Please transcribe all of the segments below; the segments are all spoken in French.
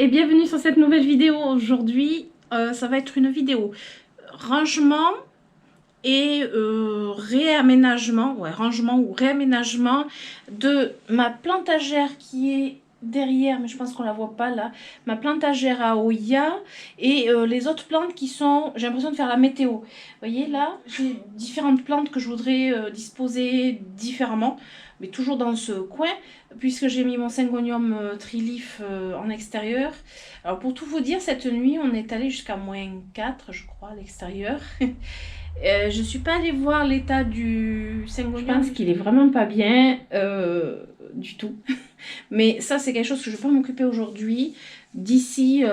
Et bienvenue sur cette nouvelle vidéo. Aujourd'hui, ça va être une vidéo rangement et réaménagement, rangement ou réaménagement de ma plantagère qui est derrière, mais je pense qu'on la voit pas là, ma plantagère à Oya et les autres plantes qui sont, j'ai l'impression de faire la météo. Vous voyez là, j'ai différentes plantes que je voudrais disposer différemment, mais toujours dans ce coin, puisque j'ai mis mon syngonium tri-leaf en extérieur. Alors pour tout vous dire, cette nuit, on est allé jusqu'à -4, je crois, à l'extérieur. Je suis pas allée voir l'état du syngonium. Je pense qu'il est vraiment pas bien du tout. Mais ça, c'est quelque chose que je vais pas m'occuper aujourd'hui. D'ici,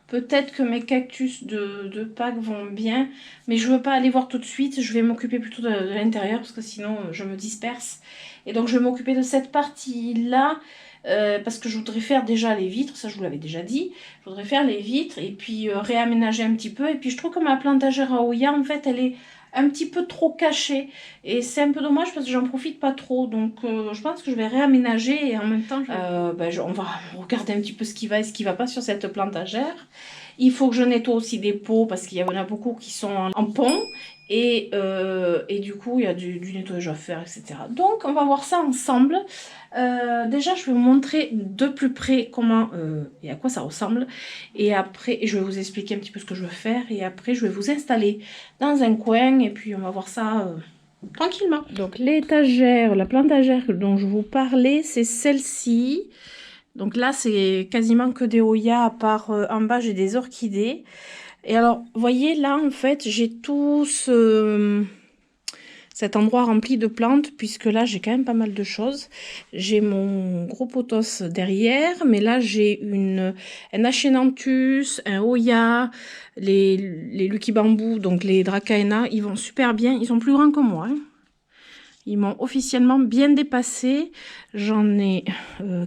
peut-être que mes cactus de Pâques vont bien. Mais je veux pas aller voir tout de suite. Je vais m'occuper plutôt de l'intérieur parce que sinon, je me disperse. Et donc, je vais m'occuper de cette partie-là. Parce que je voudrais faire déjà les vitres, ça je vous l'avais déjà dit, je voudrais faire les vitres et puis réaménager un petit peu. Et puis je trouve que ma plantagère à Oya, en fait, elle est un petit peu trop cachée et c'est un peu dommage parce que j'en profite pas trop. Donc je pense que je vais réaménager et en même temps on va regarder un petit peu ce qui va et ce qui va pas sur cette plantagère. Il faut que je nettoie aussi des pots parce qu'il y en a beaucoup qui sont en pont. Et du coup, il y a du nettoyage à faire, etc. Donc, on va voir ça ensemble. Déjà, je vais vous montrer de plus près comment et à quoi ça ressemble. Et après, je vais vous expliquer un petit peu ce que je veux faire. Et après, je vais vous installer dans un coin. Et puis, on va voir ça tranquillement. Donc, l'étagère, la plantagère dont je vous parlais, c'est celle-ci. Donc là, c'est quasiment que des Oya, à part en bas, j'ai des orchidées. Et alors, vous voyez, là, en fait, j'ai tout cet endroit rempli de plantes, puisque là, j'ai quand même pas mal de choses. J'ai mon gros pothos derrière, mais là, j'ai un Achenanthus, un Oya, les Lucky Bamboo, donc les Dracaena, ils vont super bien. Ils sont plus grands que moi, hein. Ils m'ont officiellement bien dépassé. J'en ai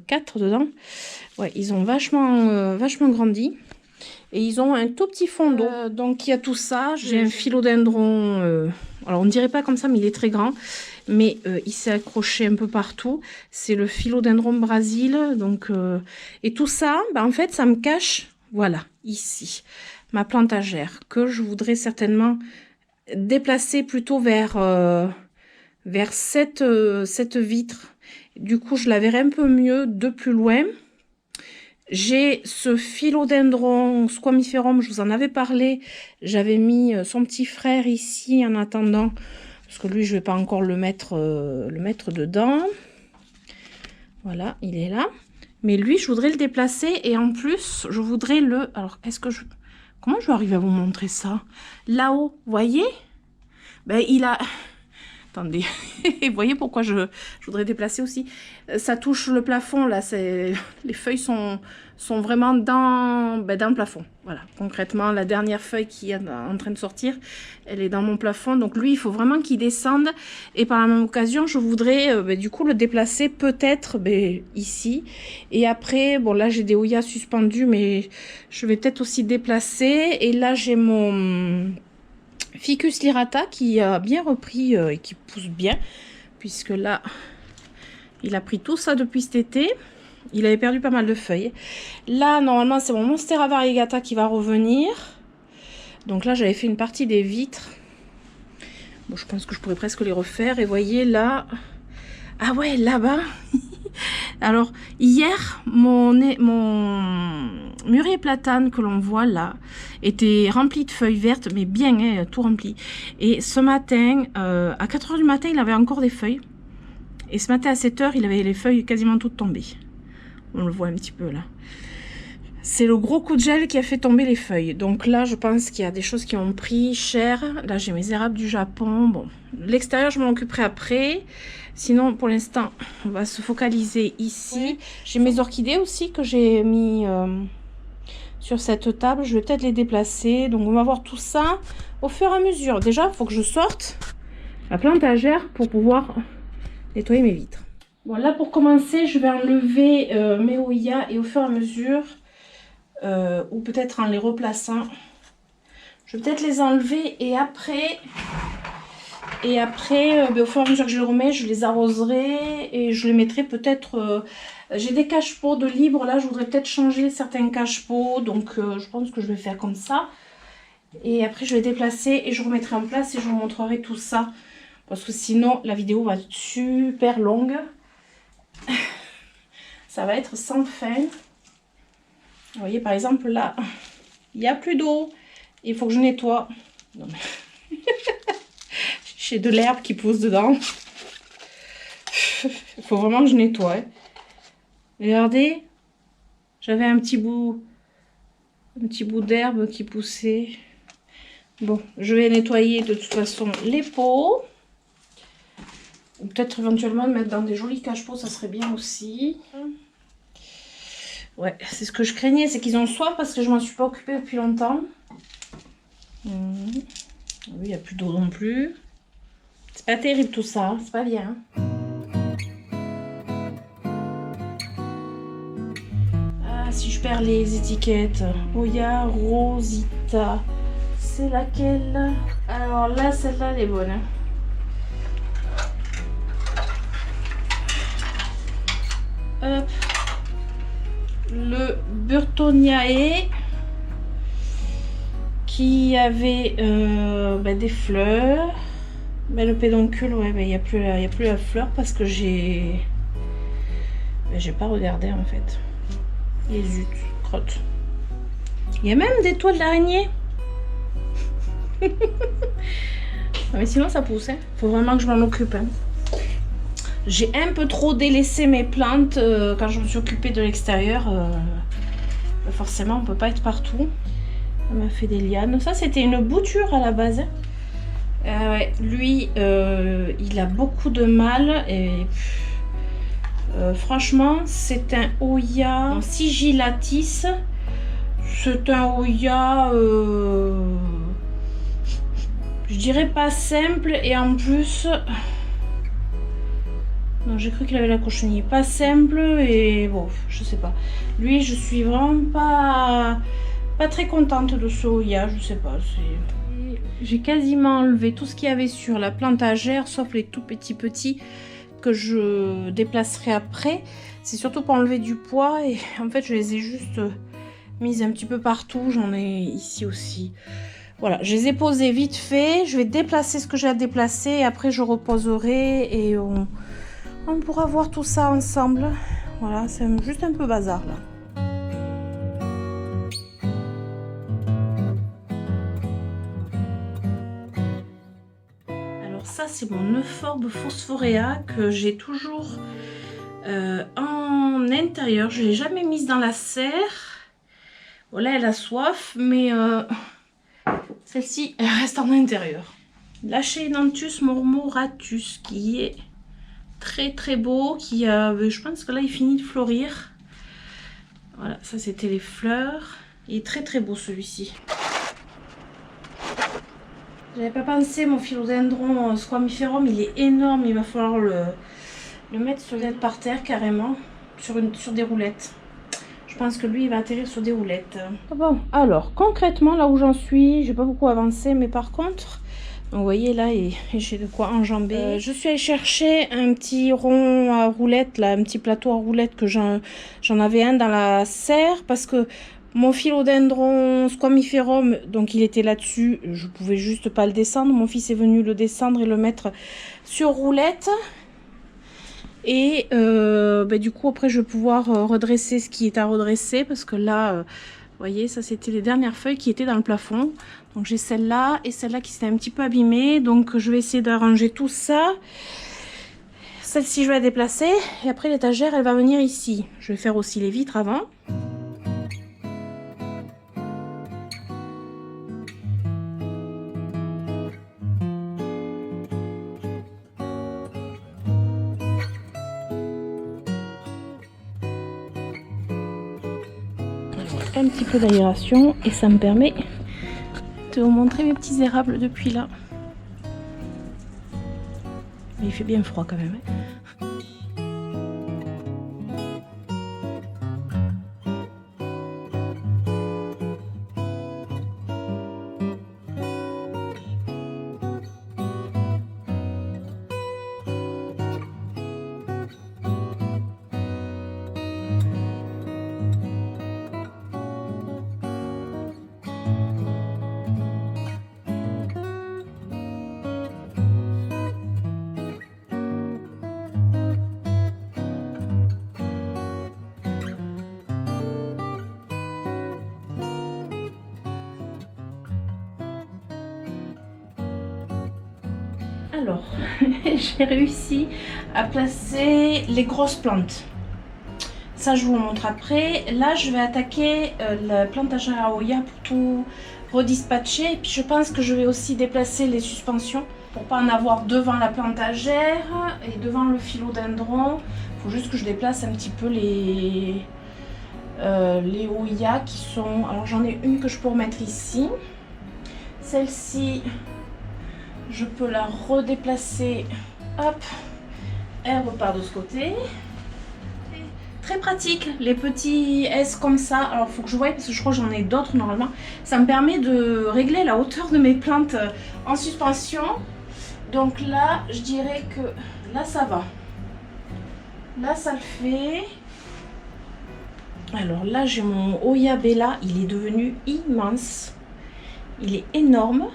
4 dedans. Ouais, ils ont vachement grandi. Et ils ont un tout petit fond d'eau. Donc il y a tout ça. J'ai un philodendron. Alors on ne dirait pas comme ça, mais il est très grand. Mais il s'est accroché un peu partout. C'est le philodendron Brésil. Donc, et tout ça, en fait, ça me cache, voilà, ici, ma plantagère. Que je voudrais certainement déplacer plutôt vers cette vitre. Du coup, je la verrai un peu mieux de plus loin. J'ai ce philodendron squamiferum, je vous en avais parlé. J'avais mis son petit frère ici en attendant, parce que lui, je ne vais pas encore le mettre dedans. Voilà, il est là. Mais lui, je voudrais le déplacer et en plus, je voudrais le... Alors, comment je vais arriver à vous montrer ça? Là-haut, vous voyez? Il a... Attendez, vous voyez pourquoi je voudrais déplacer aussi. Ça touche le plafond, là, les feuilles sont vraiment dans le plafond. Voilà, concrètement, la dernière feuille qui est en train de sortir, elle est dans mon plafond. Donc lui, il faut vraiment qu'il descende. Et par la même occasion, je voudrais du coup le déplacer peut-être ici. Et après, bon là, j'ai des Oya suspendus, mais je vais peut-être aussi déplacer. Et là, j'ai mon... Ficus lyrata qui a bien repris et qui pousse bien, puisque là, il a pris tout ça depuis cet été. Il avait perdu pas mal de feuilles. Là, normalement, c'est mon Monstera variegata qui va revenir. Donc là, j'avais fait une partie des vitres. Bon, je pense que je pourrais presque les refaire. Et voyez là... Ah ouais, là-bas... Alors, hier, mon mûrier platane que l'on voit là était rempli de feuilles vertes, mais bien, hein, tout rempli. Et ce matin, à 4 h du matin, il avait encore des feuilles. Et ce matin, à 7 h, il avait les feuilles quasiment toutes tombées. On le voit un petit peu là. C'est le gros coup de gel qui a fait tomber les feuilles. Donc là, je pense qu'il y a des choses qui ont pris cher. Là, j'ai mes érables du Japon. Bon, l'extérieur, je m'en occuperai après. Sinon, pour l'instant, on va se focaliser ici. Oui. J'ai mes orchidées aussi que j'ai mis sur cette table. Je vais peut-être les déplacer. Donc, on va voir tout ça au fur et à mesure. Déjà, il faut que je sorte la plantagère pour pouvoir nettoyer mes vitres. Bon, là, pour commencer, je vais enlever mes Oya et au fur et à mesure, ou peut-être en les replaçant, je vais peut-être les enlever et après... Et après, au fur et à mesure que je les remets, je les arroserai et je les mettrai peut-être... j'ai des cache-pots de libre, là je voudrais peut-être changer certains cache-pots, donc je pense que je vais faire comme ça. Et après je vais déplacer et je remettrai en place et je vous montrerai tout ça. Parce que sinon la vidéo va être super longue. Ça va être sans fin. Vous voyez par exemple là, il n'y a plus d'eau. Il faut que je nettoie. Non, mais... j'ai de l'herbe qui pousse dedans. Il faut vraiment que je nettoie. Regardez, j'avais un petit bout d'herbe qui poussait. Bon, je vais nettoyer de toute façon les pots. Ou peut-être éventuellement mettre dans des jolis cache-pots, ça serait bien aussi. Ouais, c'est ce que je craignais, c'est qu'ils ont soif parce que je m'en suis pas occupée depuis longtemps. Oui, il n'y a plus d'eau non plus. C'est pas terrible tout ça, c'est pas bien. Ah, si je perds les étiquettes. Oya Rosita. C'est laquelle? Alors là, celle-là, elle est bonne. Hein. Hop. Le Burtoniae qui avait des fleurs. Le pédoncule, ouais, il n'y a plus la fleur parce que j'ai pas regardé en fait. Et zut, crotte. Il y a même des toiles d'araignée. Mais sinon ça pousse, hein. Faut vraiment que je m'en occupe. Hein. J'ai un peu trop délaissé mes plantes quand je me suis occupée de l'extérieur. Forcément, on peut pas être partout. Ça m'a fait des lianes. Ça, c'était une bouture à la base. Ouais, lui, il a beaucoup de mal. Et franchement, c'est un Oya sigillatis. C'est un Oya... je dirais pas simple. Et en plus... Non, j'ai cru qu'il avait la cochenille. Pas simple et bon, je sais pas. Lui, je suis vraiment pas très contente de ce Oya, je sais pas. J'ai quasiment enlevé tout ce qu'il y avait sur la plantagère, sauf les tout petits que je déplacerai après. C'est surtout pour enlever du poids et en fait, je les ai juste mises un petit peu partout. J'en ai ici aussi. Voilà, je les ai posées vite fait. Je vais déplacer ce que j'ai à déplacer et après, je reposerai et on pourra voir tout ça ensemble. Voilà, c'est juste un peu bazar là. Alors ça, c'est mon Euphorbes phosphorea que j'ai toujours en intérieur. Je ne l'ai jamais mise dans la serre. Voilà, elle a soif, mais celle-ci, elle reste en intérieur. Lachénanthus murmuratus qui est très beau, qui a, je pense que là il finit de florir. Voilà, ça c'était les fleurs. Il est très beau celui-ci. J'avais pas pensé, mon philodendron squamiferum, il est énorme, il va falloir le mettre par terre carrément, sur des roulettes. Je pense que lui il va atterrir sur des roulettes. Bon, alors concrètement là où j'en suis, j'ai pas beaucoup avancé, mais par contre... Vous voyez là, j'ai de quoi enjamber. Je suis allée chercher un petit rond à roulettes, là, un petit plateau à roulettes que j'en avais un dans la serre parce que mon philodendron squamiferum, donc il était là-dessus, je pouvais juste pas le descendre. Mon fils est venu le descendre et le mettre sur roulette. Et du coup après je vais pouvoir redresser ce qui est à redresser parce que là... vous voyez, ça c'était les dernières feuilles qui étaient dans le plafond. Donc j'ai celle-là et celle-là qui s'était un petit peu abîmée. Donc je vais essayer d'arranger tout ça. Celle-ci je vais la déplacer. Et après l'étagère elle va venir ici. Je vais faire aussi les vitres avant. Un petit peu d'aération et ça me permet de vous montrer mes petits érables depuis là. Mais il fait bien froid quand même. Alors, j'ai réussi à placer les grosses plantes. Ça, je vous le montre après. Là, je vais attaquer la plantagère à Oya pour tout redispatcher. Et puis, je pense que je vais aussi déplacer les suspensions pour pas en avoir devant la plantagère et devant le philodendron. Il faut juste que je déplace un petit peu les Oya qui sont... Alors, j'en ai une que je peux remettre ici. Celle-ci, je peux la redéplacer. Hop, elle repart de ce côté. Très pratique, les petits S comme ça. Alors, il faut que je voie parce que je crois que j'en ai d'autres normalement. Ça me permet de régler la hauteur de mes plantes en suspension. Donc là, je dirais que là, ça va. Là, ça le fait. Alors là, j'ai mon Oya Bella. Il est devenu immense. Il est énorme.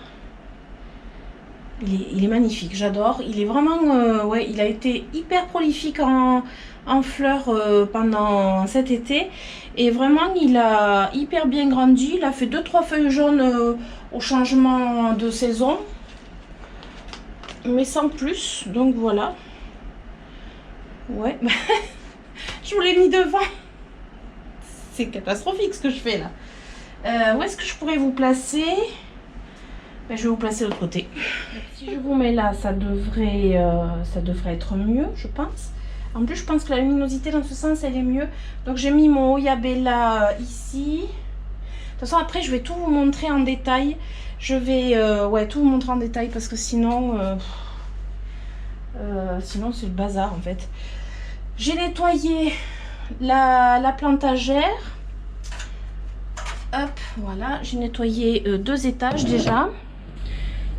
Il est magnifique, j'adore. Il est vraiment... ouais, il a été hyper prolifique en fleurs pendant cet été. Et vraiment, il a hyper bien grandi. Il a fait 2-3 feuilles jaunes au changement de saison. Mais sans plus. Donc voilà. Ouais. Je vous l'ai mis devant. C'est catastrophique ce que je fais là. Où est-ce que je pourrais vous placer ? Ben, je vais vous placer de l'autre côté. Si je vous mets là, ça devrait être mieux, je pense. En plus, je pense que la luminosité dans ce sens, elle est mieux. Donc, j'ai mis mon Oya Bella ici. De toute façon, après, je vais tout vous montrer en détail. Je vais ouais, tout vous montrer en détail parce que sinon, sinon c'est le bazar en fait. J'ai nettoyé la plantagère. Hop, voilà. J'ai nettoyé 2 étages déjà.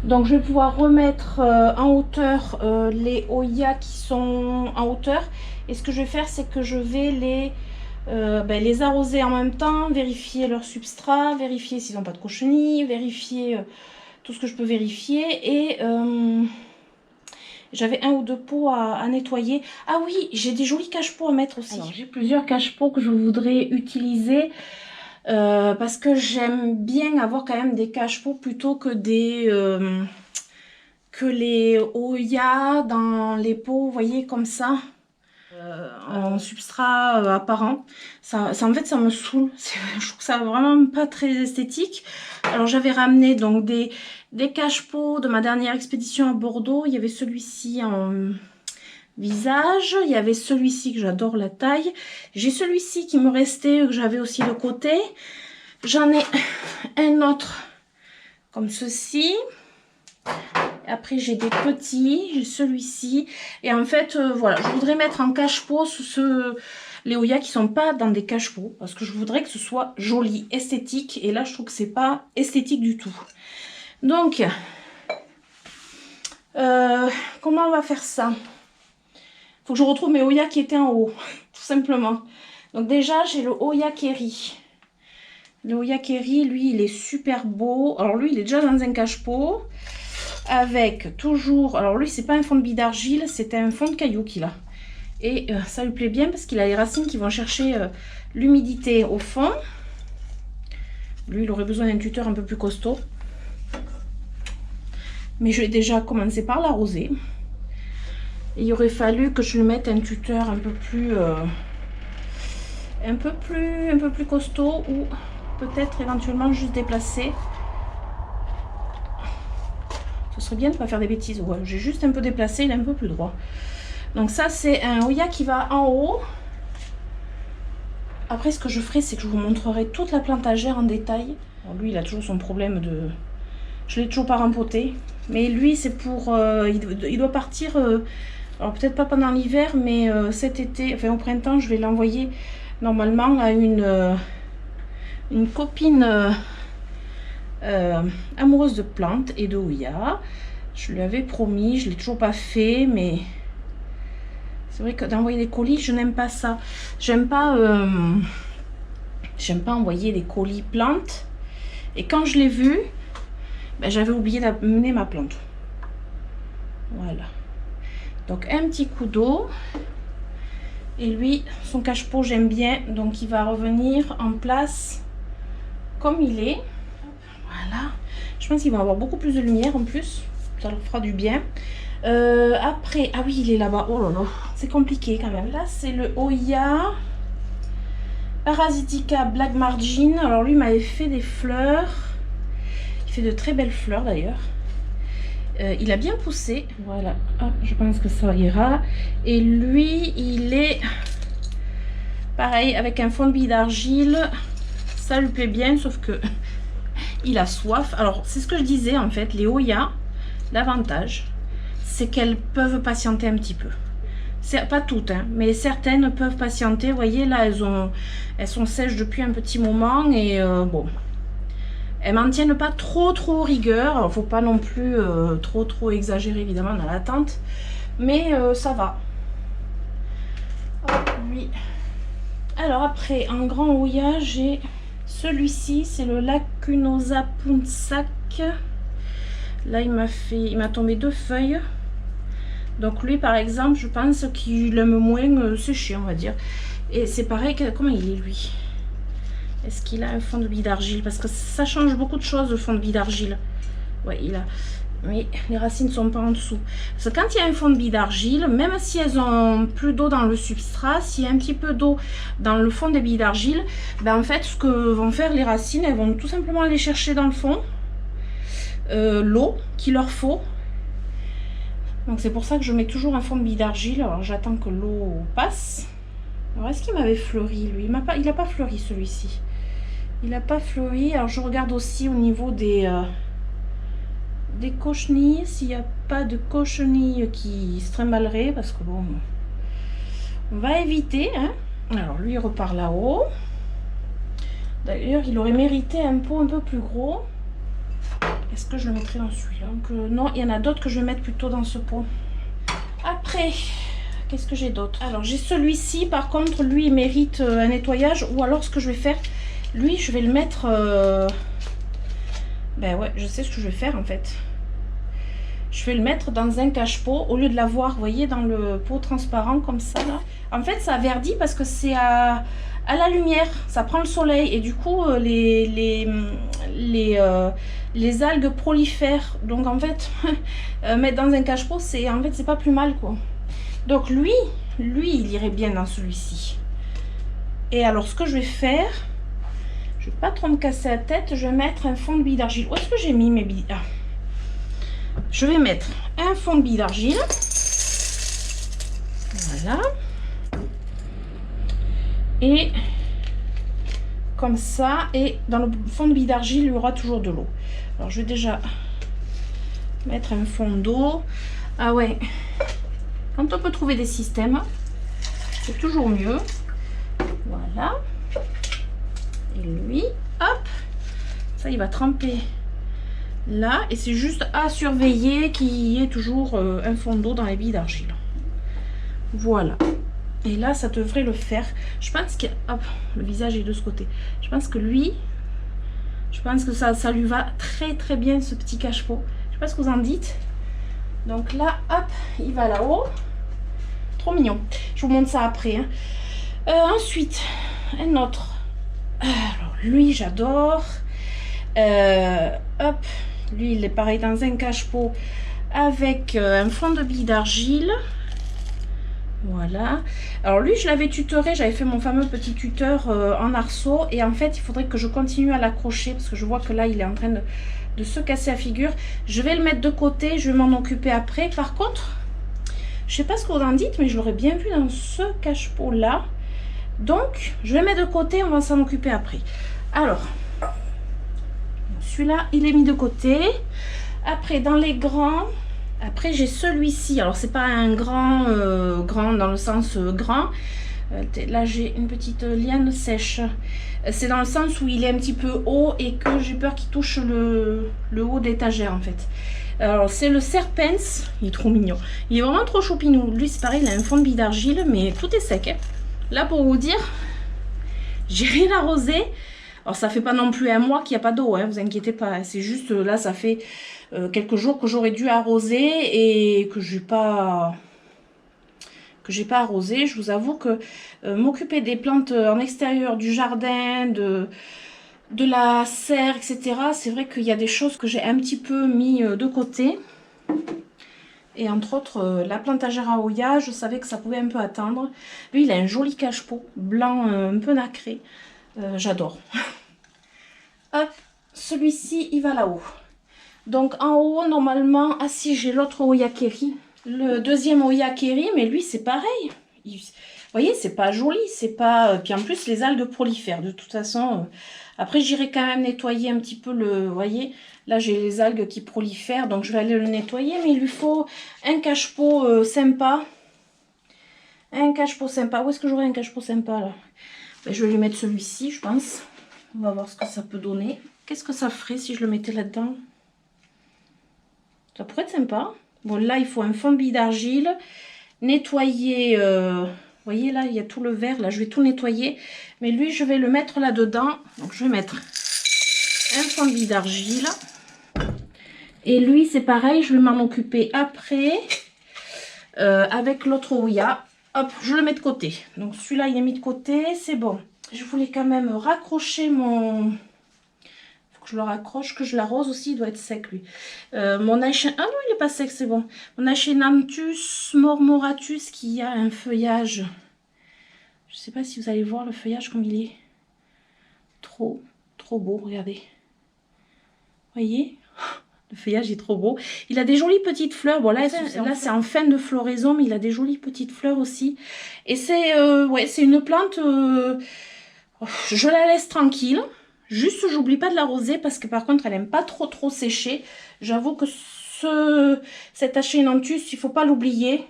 Donc je vais pouvoir remettre en hauteur les Oya qui sont en hauteur. Et ce que je vais faire, c'est que je vais les arroser en même temps, vérifier leur substrat, vérifier s'ils n'ont pas de cochenilles, vérifier tout ce que je peux vérifier. Et j'avais 1 ou 2 pots à nettoyer. Ah oui, j'ai des jolis cache-pots à mettre aussi. J'ai plusieurs cache-pots que je voudrais utiliser. Parce que j'aime bien avoir quand même des cache-pots plutôt que les Oya dans les pots, vous voyez, comme ça, en substrat apparent. Ça, en fait, ça me saoule. Je trouve ça vraiment pas très esthétique. Alors, j'avais ramené donc des cache-pots de ma dernière expédition à Bordeaux. Il y avait celui-ci en visage, il y avait celui-ci que j'adore la taille, j'ai celui-ci qui me restait que j'avais aussi de côté, j'en ai un autre comme ceci, après j'ai des petits, j'ai celui-ci et en fait voilà, je voudrais mettre en cache-pot les Oya qui sont pas dans des cache-pots parce que je voudrais que ce soit joli, esthétique et là je trouve que c'est pas esthétique du tout. Donc comment on va faire ça? Faut que je retrouve mes Oya qui étaient en haut, tout simplement. Donc déjà, j'ai le Oya Kerry. Le Oya Kerry, lui, il est super beau. Alors lui, il est déjà dans un cache-pot. Avec toujours... Alors lui, c'est pas un fond de bille d'argile, c'est un fond de caillou qu'il a. Et ça lui plaît bien parce qu'il a les racines qui vont chercher l'humidité au fond. Lui, il aurait besoin d'un tuteur un peu plus costaud. Mais je vais déjà commencer par l'arroser. Il aurait fallu que je lui mette un tuteur un peu plus costaud ou peut-être éventuellement juste déplacé. Ce serait bien de ne pas faire des bêtises. Ouais, j'ai juste un peu déplacé, il est un peu plus droit. Donc ça, c'est un Oya qui va en haut. Après, ce que je ferai, c'est que je vous montrerai toute la plantagère en détail. Alors, lui, il a toujours son problème de... Je l'ai toujours pas rempoté. Mais lui, c'est pour... il doit partir... alors peut-être pas pendant l'hiver, mais cet été, enfin au printemps, je vais l'envoyer normalement à une copine amoureuse de plantes et de Oya. Je lui avais promis, je ne l'ai toujours pas fait, mais c'est vrai que d'envoyer des colis, je n'aime pas ça. J'aime pas envoyer des colis plantes. Et quand je l'ai vu, ben, j'avais oublié d'amener ma plante. Voilà. Donc un petit coup d'eau. Et lui, son cache-pot, j'aime bien. Donc il va revenir en place comme il est. Voilà. Je pense qu'il va avoir beaucoup plus de lumière en plus. Ça leur fera du bien. Après, ah oui, il est là-bas. Oh là là, c'est compliqué quand même. Là, c'est le Oya Parasitica Black Margin. Alors lui m'avait fait des fleurs. Il fait de très belles fleurs d'ailleurs. Il a bien poussé. Voilà, hop, je pense que ça ira. Et lui, il est pareil avec un fond de bille d'argile. Ça lui plaît bien, sauf que il a soif. Alors, c'est ce que je disais en fait. Les Oya, l'avantage, c'est qu'elles peuvent patienter un petit peu. Pas toutes, hein, mais certaines peuvent patienter. Vous voyez, là, elles sont sèches depuis un petit moment et bon, elles m'en tiennent pas trop rigueur. Alors, faut pas non plus trop exagérer évidemment dans l'attente, mais ça va. Hop, lui. Alors après, en grand Oya, j'ai celui-ci, c'est le Lacunosa Punsac. Là, il m'a tombé 2 feuilles. Donc lui, par exemple, je pense qu'il aime moins séché, on va dire. Et c'est pareil, comment il est lui? Est-ce qu'il a un fond de bille d'argile? Parce que ça change beaucoup de choses, le fond de bille d'argile. Ouais, il a... Mais les racines ne sont pas en dessous. Parce que quand il y a un fond de bille d'argile, même si elles ont plus d'eau dans le substrat, s'il y a un petit peu d'eau dans le fond des billes d'argile, ben en fait, ce que vont faire les racines, elles vont tout simplement aller chercher dans le fond l'eau qu'il leur faut. Donc c'est pour ça que je mets toujours un fond de bille d'argile. Alors j'attends que l'eau passe. Alors est-ce qu'il m'avait fleuri lui? Il n'a pas fleuri celui-ci. Il n'a pas fleuri. Alors je regarde aussi au niveau des cochenilles. S'il n'y a pas de cochenilles qui se trimballeraient. Parce que bon, on va éviter. Hein. Alors lui il repart là-haut. D'ailleurs il aurait mérité un pot un peu plus gros. Est-ce que je le mettrai dans celui-là? Non, il y en a d'autres que je vais mettre plutôt dans ce pot. Après, qu'est-ce que j'ai d'autre? Alors, j'ai celui-ci, par contre, lui, il mérite un nettoyage. Ou alors, ce que je vais faire, lui, je vais le mettre... Ben ouais, je sais ce que je vais faire, en fait. Je vais le mettre dans un cache-pot, au lieu de l'avoir, vous voyez, dans le pot transparent, comme ça, là. En fait, ça verdit parce que c'est à la lumière, ça prend le soleil. Et du coup, les algues prolifèrent. Donc, en fait, mettre dans un cache-pot, en fait, c'est pas plus mal, quoi. Donc, lui, il irait bien dans celui-ci. Et alors, ce que je vais faire, je vais pas trop me casser la tête, je vais mettre un fond de bille d'argile. Où est-ce que j'ai mis mes billes? Je vais mettre un fond de bille d'argile. Voilà. Et comme ça. Et dans le fond de bille d'argile, il y aura toujours de l'eau. Alors, je vais déjà mettre un fond d'eau. Ah ouais. Quand on peut trouver des systèmes, c'est toujours mieux. Voilà. Et lui, hop. Ça, il va tremper là, et c'est juste à surveiller qu'il y ait toujours un fond d'eau dans les billes d'argile. Voilà. Et là, ça devrait le faire. Je pense que... Hop, le visage est de ce côté. Je pense que lui... Je pense que ça lui va très bien, ce petit cache-pot. Je sais pas ce que vous en dites. Donc là, hop, il va là-haut. Trop mignon. Je vous montre ça après. Hein. Ensuite, un autre. Alors, lui, j'adore. Hop. Lui, il est pareil dans un cache-pot avec un fond de bille d'argile. Voilà. Alors lui, je l'avais tutoré. J'avais fait mon fameux petit tuteur en arceau. Et en fait, il faudrait que je continue à l'accrocher parce que je vois que là, il est en train de se casser la figure. Je vais le mettre de côté. Je vais m'en occuper après. Par contre, je sais pas ce que vous en dites, mais je l'aurais bien vu dans ce cache-pot là. Donc, je vais le mettre de côté. On va s'en occuper après. Alors... Celui-là, il est mis de côté. Après, dans les grands, après j'ai celui-ci. Alors, c'est pas un grand, grand dans le sens grand. Là, j'ai une petite liane sèche. C'est dans le sens où il est un petit peu haut et que j'ai peur qu'il touche le haut d'étagère, en fait. Alors, c'est le Serpens. Il est trop mignon. Il est vraiment trop choupinou. Lui, c'est pareil, il a un fond de bille d'argile, mais tout est sec. Hein. Là, pour vous dire, j'ai rien arrosé. Alors, ça fait pas non plus un mois qu'il n'y a pas d'eau, hein, vous inquiétez pas. C'est juste, là, ça fait quelques jours que j'aurais dû arroser et que j'ai pas arrosé. Je vous avoue que m'occuper des plantes en extérieur du jardin, de la serre, etc. C'est vrai qu'il y a des choses que j'ai un petit peu mis de côté. Et entre autres, la Plantagera Oya, je savais que ça pouvait un peu attendre. Lui, il a un joli cache-pot, blanc un peu nacré. J'adore. Hop, celui-ci, il va là-haut. Donc en haut, normalement, ah si, j'ai l'autre Oya Keri. Le deuxième Oya Keri, mais lui, c'est pareil. Vous voyez, c'est pas joli, c'est pas... Puis en plus, les algues prolifèrent. De toute façon, après, j'irai quand même nettoyer un petit peu le... Vous voyez, là, j'ai les algues qui prolifèrent, donc je vais aller le nettoyer. Mais il lui faut un cache-pot sympa. Un cache-pot sympa. Où est-ce que j'aurai un cache-pot sympa, là? Ben, je vais lui mettre celui-ci, je pense. On va voir ce que ça peut donner. Qu'est-ce que ça ferait si je le mettais là-dedans? Ça pourrait être sympa. Bon, là, il faut un fond de bille d'argile. Nettoyer... vous voyez, là, il y a tout le vert. Là, je vais tout nettoyer. Mais lui, je vais le mettre là-dedans. Donc, je vais mettre un fond de bille d'argile. Et lui, c'est pareil. Je vais m'en occuper après. Avec l'autre Oya. Hop, je le mets de côté. Donc, celui-là, il est mis de côté. C'est bon. Je voulais quand même raccrocher mon... Je le raccroche, que je l'arrose aussi, il doit être sec lui. Mon Aeschyna... Ah non, il n'est pas sec, c'est bon. Mon Aeschynanthus mormoratus qui a un feuillage. Je ne sais pas si vous allez voir le feuillage comme il est. Trop beau, regardez. Voyez? Le feuillage est trop beau. Il a des jolies petites fleurs. Bon, là c'est en fin de floraison, mais il a des jolies petites fleurs aussi. Et c'est ouais, c'est une plante... je la laisse tranquille. Juste, j'oublie pas de l'arroser parce que par contre, elle aime pas trop sécher. J'avoue que cet Aeschynanthus, il faut pas l'oublier.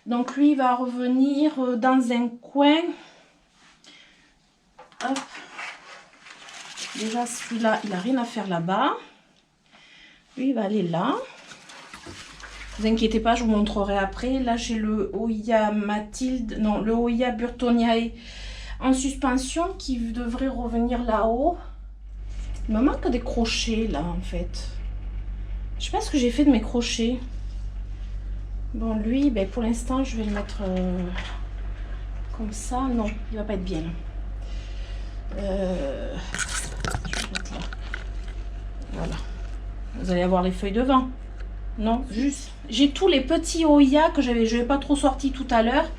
Donc lui, il va revenir dans un coin. Hop. Déjà, celui-là, il a rien à faire là-bas. Lui, il va aller là. Ne vous inquiétez pas, je vous montrerai après. Là, j'ai le Oya Mathilde, non, le Oya Burtoniae en suspension qui devrait revenir là-haut. Il me manque des crochets là en fait. Je sais pas ce que j'ai fait de mes crochets. Bon lui, ben, pour l'instant je vais le mettre comme ça. Non, il va pas être bien. Je vais le mettre là. Voilà. Vous allez avoir les feuilles devant. Non, juste. J'ai tous les petits Oya que je n'avais pas trop sortis tout à l'heure.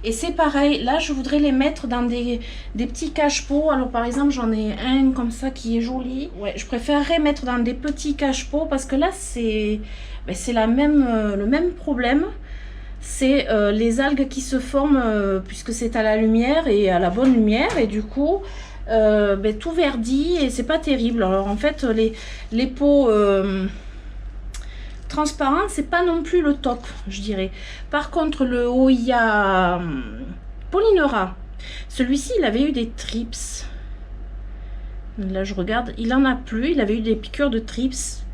Et c'est pareil, là je voudrais les mettre dans des petits cache-pots. Alors par exemple j'en ai un comme ça qui est joli. Ouais, je préférerais mettre dans des petits cache-pots parce que là c'est le même problème. C'est les algues qui se forment puisque c'est à la lumière et à la bonne lumière. Et du coup tout verdit et c'est pas terrible. Alors en fait les pots... transparent, c'est pas non plus le top, je dirais. Par contre, le Oya Polynera, celui-ci, il avait eu des trips. Là, je regarde, il en a plus. Il avait eu des piqûres de trips.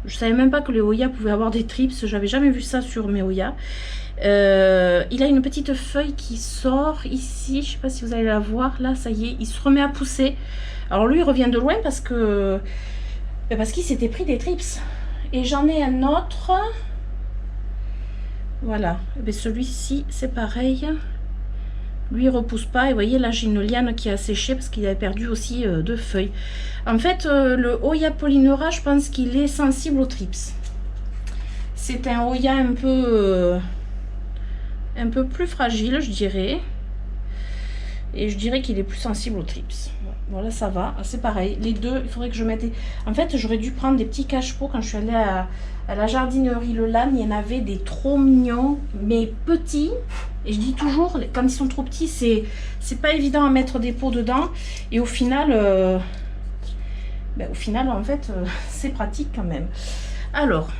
Je savais même pas que les Oya pouvaient avoir des trips. J'avais jamais vu ça sur mes Oya. Il a une petite feuille qui sort ici. Je sais pas si vous allez la voir. Là, ça y est, il se remet à pousser. Alors lui, il revient de loin parce qu'il s'était pris des trips. Et j'en ai un autre. Voilà. Celui-ci, c'est pareil. Lui, il repousse pas. Et vous voyez, là, j'ai une liane qui a séché parce qu'il avait perdu aussi deux feuilles. En fait, le Oya Polynera, je pense qu'il est sensible aux trips. C'est un Oya un peu plus fragile, je dirais. Et je dirais qu'il est plus sensible aux trips. Voilà, ça va. C'est pareil. Les deux, il faudrait que je mette... En fait, j'aurais dû prendre des petits cache-pots quand je suis allée à la jardinerie Le Lan. Il y en avait des trop mignons, mais petits. Et je dis toujours, quand ils sont trop petits, c'est pas évident à mettre des pots dedans. Et au final, en fait, c'est pratique quand même. Alors,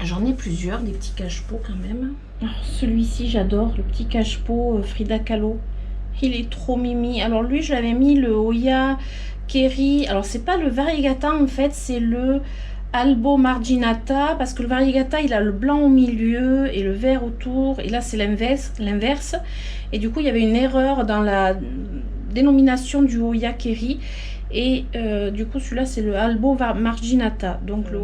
j'en ai plusieurs, des petits cache-pots quand même. Celui-ci, j'adore, le petit cache-pot Frida Kahlo. Il est trop mimi. Alors lui, je l'avais mis le Oya Keri. Alors c'est pas le Variegata en fait, c'est le Albo Marginata. Parce que le Variegata, il a le blanc au milieu et le vert autour. Et là, c'est l'inverse. Et du coup, il y avait une erreur dans la dénomination du Oya Keri. Et du coup, celui-là, c'est le Albo Marginata. Donc le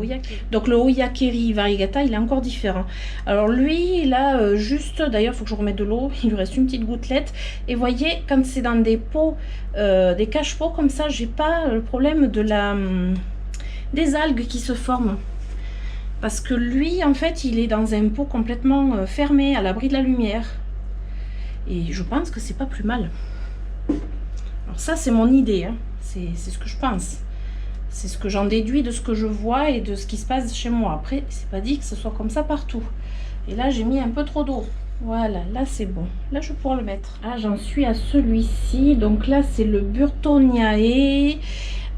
Oya Keri Variegata, il est encore différent. Alors lui, il a juste... D'ailleurs, il faut que je remette de l'eau. Il lui reste une petite gouttelette. Et voyez, quand c'est dans des pots, des cache-pots comme ça, j'ai pas le problème de des algues qui se forment. Parce que lui, en fait, il est dans un pot complètement fermé, à l'abri de la lumière. Et je pense que c'est pas plus mal. Alors ça, c'est mon idée, hein. C'est ce que je pense. C'est ce que j'en déduis de ce que je vois et de ce qui se passe chez moi. Après, c'est pas dit que ce soit comme ça partout. Et là, j'ai mis un peu trop d'eau. Voilà, là c'est bon. Là, je vais pouvoir le mettre. Ah, j'en suis à celui-ci. Donc là, c'est le Burtoniae.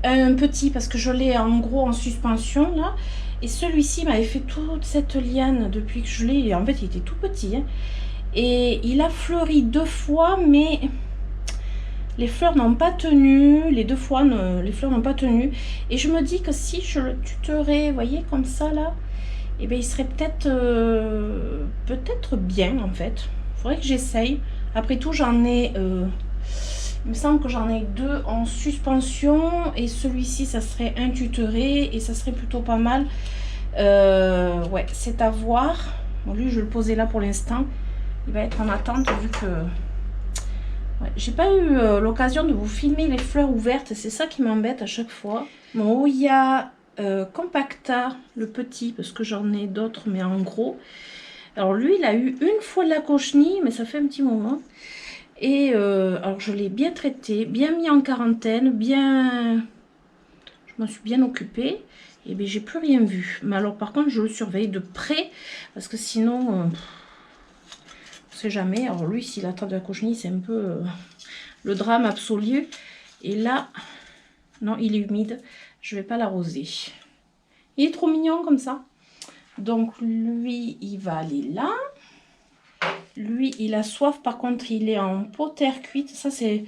Un petit, parce que je l'ai en gros en suspension, là. Et celui-ci m'avait fait toute cette liane depuis que je l'ai. En fait, il était tout petit, hein. Et il a fleuri 2 fois, mais les fleurs n'ont pas tenu. Les 2 fois, les fleurs n'ont pas tenu. Et je me dis que si je le tuterais, vous voyez, comme ça, là, et bien il serait peut-être bien en fait. Il faudrait que j'essaye. Après tout, j'en ai il me semble que j'en ai 2 en suspension et celui-ci ça serait un tutoré et ça serait plutôt pas mal. Ouais, c'est à voir. Bon, lui je vais le poser là pour l'instant. Il va être en attente vu que ouais, j'ai pas eu l'occasion de vous filmer les fleurs ouvertes. C'est ça qui m'embête à chaque fois. Bon, il y a Compacta, le petit, parce que j'en ai d'autres, mais en gros. Alors lui, il a eu une fois de la cochenille, mais ça fait un petit moment. Et alors je l'ai bien traité, bien mis en quarantaine, bien... Je m'en suis bien occupée. Et bien, j'ai plus rien vu. Mais alors, par contre, je le surveille de près, parce que sinon, on ne sait jamais. Alors lui, s'il attrape de la cochenille, c'est un peu le drame absolu. Et là, non, il est humide. Je vais pas l'arroser. Il est trop mignon comme ça. Donc lui, il va aller là. Lui, il a soif. Par contre, il est en pot terre cuite. Ça, c'est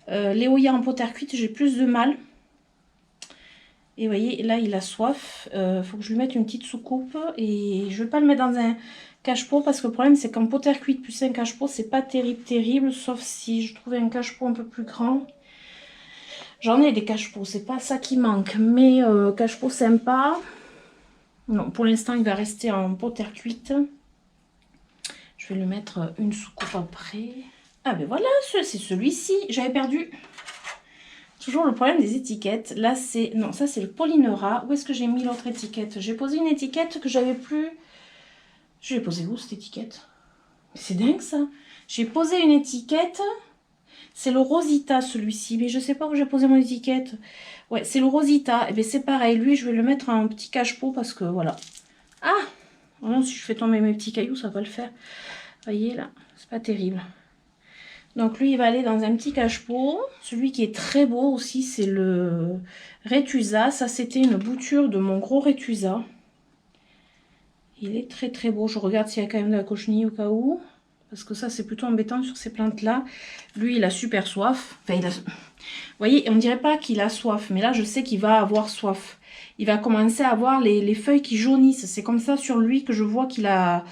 l'éolia en pot terre cuite. J'ai plus de mal. Et vous voyez, là, il a soif. Faut que je lui mette une petite soucoupe. Et je vais pas le mettre dans un cache-pot. Parce que le problème, c'est qu'en pot terre cuite plus un cache-pot, c'est pas terrible. Sauf si je trouvais un cache-pot un peu plus grand. J'en ai des cache-pots, c'est pas ça qui manque, mais cache-pot sympa. Non, pour l'instant, il va rester en pot terre cuite. Je vais lui mettre une soucoupe après. Ah ben voilà, c'est celui-ci. J'avais perdu. Toujours le problème des étiquettes. Là, c'est... Non, ça, c'est le Polynera. Où est-ce que j'ai mis l'autre étiquette? J'ai posé une étiquette que j'avais plus... Je l'ai posée où, cette étiquette? C'est dingue, ça. J'ai posé une étiquette... C'est le Rosita, celui-ci. Mais je sais pas où j'ai posé mon étiquette. Ouais, c'est le Rosita. Et bien, c'est pareil. Lui, je vais le mettre en petit cache-pot parce que, voilà. Ah! Non, si je fais tomber mes petits cailloux, ça va le faire. Vous voyez, là, c'est pas terrible. Donc, lui, il va aller dans un petit cache-pot. Celui qui est très beau aussi, c'est le Rétusa. Ça, c'était une bouture de mon gros Rétusa. Il est très, très beau. Je regarde s'il y a quand même de la cochenille au cas où. Parce que ça, c'est plutôt embêtant sur ces plantes-là. Lui, il a super soif. Enfin, vous voyez, on ne dirait pas qu'il a soif. Mais là, je sais qu'il va avoir soif. Il va commencer à avoir les feuilles qui jaunissent. C'est comme ça sur lui que je vois qu'il a